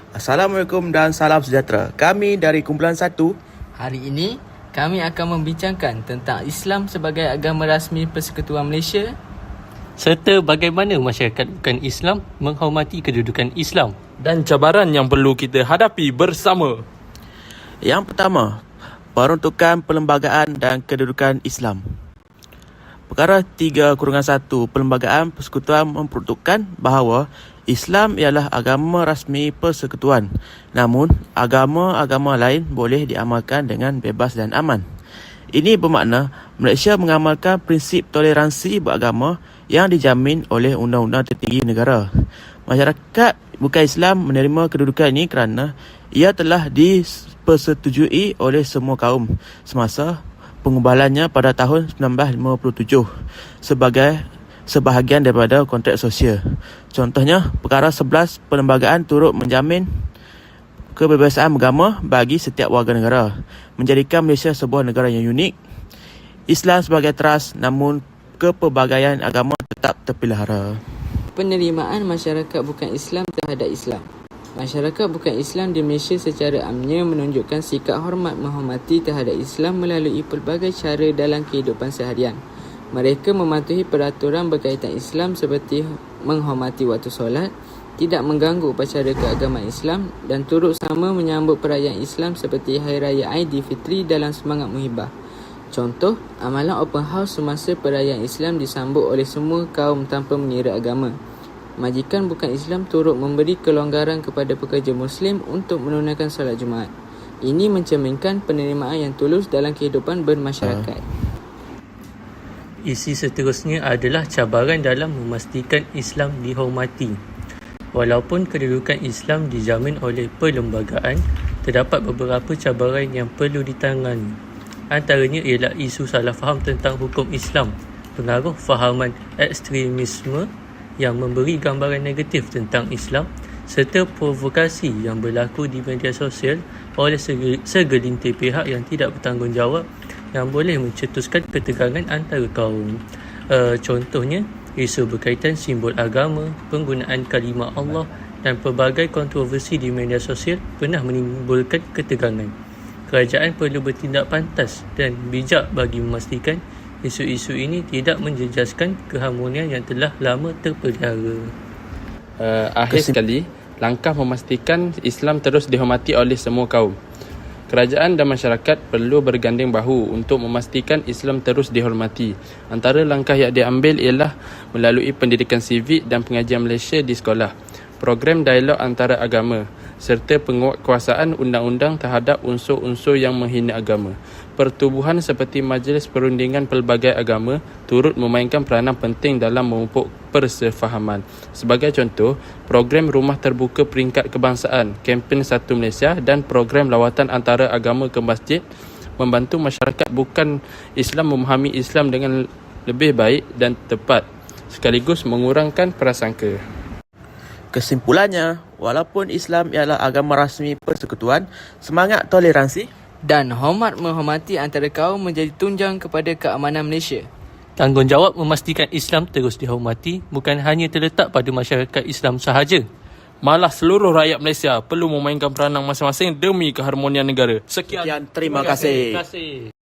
Assalamualaikum dan salam sejahtera. Kami dari Kumpulan 1. Hari ini, kami akan membincangkan tentang Islam sebagai agama rasmi Persekutuan Malaysia serta bagaimana masyarakat bukan Islam menghormati kedudukan Islam dan cabaran yang perlu kita hadapi bersama. Yang pertama, peruntukan perlembagaan dan kedudukan Islam. Perkara 3-1 Perlembagaan Persekutuan memperuntukkan bahawa Islam ialah agama rasmi persekutuan. Namun, agama-agama lain boleh diamalkan dengan bebas dan aman. Ini bermakna Malaysia mengamalkan prinsip toleransi beragama yang dijamin oleh undang-undang tertinggi negara. Masyarakat bukan Islam menerima kedudukan ini kerana ia telah dipersetujui oleh semua kaum semasa pengubalannya pada tahun 1957 sebagai sebahagian daripada kontrak sosial. Contohnya, perkara 11 perlembagaan turut menjamin kebebasan beragama bagi setiap warga negara, menjadikan Malaysia sebuah negara yang unik. Islam sebagai teras, namun kepelbagaian agama tetap terpelihara. penerimaan masyarakat bukan Islam terhadap Islam. Masyarakat bukan Islam di Malaysia secara amnya menunjukkan sikap menghormati terhadap Islam melalui pelbagai cara dalam kehidupan seharian. Mereka mematuhi peraturan berkaitan Islam seperti menghormati waktu solat, tidak mengganggu upacara keagamaan Islam dan turut sama menyambut perayaan Islam seperti Hari Raya Aidilfitri dalam semangat muhibah. Contoh, amalan open house semasa perayaan Islam disambut oleh semua kaum tanpa mengira agama. Majikan bukan Islam turut memberi kelonggaran kepada pekerja Muslim untuk menunaikan solat Jumaat. Ini mencerminkan penerimaan yang tulus dalam kehidupan bermasyarakat. Isi seterusnya adalah cabaran dalam memastikan Islam dihormati. Walaupun kedudukan Islam dijamin oleh perlembagaan, terdapat beberapa cabaran yang perlu ditangani. Antaranya ialah isu salah faham tentang hukum Islam, pengaruh fahaman ekstremisme yang memberi gambaran negatif tentang Islam, serta provokasi yang berlaku di media sosial oleh segelintir pihak yang tidak bertanggungjawab yang boleh mencetuskan ketegangan antara kaum. Contohnya, isu berkaitan simbol agama, penggunaan kalimah Allah dan pelbagai kontroversi di media sosial pernah menimbulkan ketegangan. Kerajaan perlu bertindak pantas dan bijak bagi memastikan isu-isu ini tidak menjejaskan keharmonian yang telah lama terpelihara. Akhir sekali, langkah memastikan Islam terus dihormati oleh semua kaum. Kerajaan dan masyarakat perlu berganding bahu untuk memastikan Islam terus dihormati. Antara langkah yang diambil ialah melalui pendidikan sivik dan pengajian Malaysia di sekolah, program dialog antara agama, serta penguatkuasaan undang-undang terhadap unsur-unsur yang menghina agama. Pertubuhan seperti Majlis Perundingan Pelbagai Agama turut memainkan peranan penting dalam memupuk persefahaman. Sebagai contoh, program Rumah Terbuka Peringkat Kebangsaan, kempen Satu Malaysia dan program lawatan antara agama ke masjid membantu masyarakat bukan Islam memahami Islam dengan lebih baik dan tepat, sekaligus mengurangkan prasangka. Kesimpulannya, walaupun Islam ialah agama rasmi persekutuan, semangat toleransi Dan hormat menghormati antara kaum menjadi tunjang kepada keamanan Malaysia. Tanggungjawab memastikan Islam terus dihormati bukan hanya terletak pada masyarakat Islam sahaja. Malah seluruh rakyat Malaysia perlu memainkan peranan masing-masing demi keharmonian negara. Sekian, terima kasih.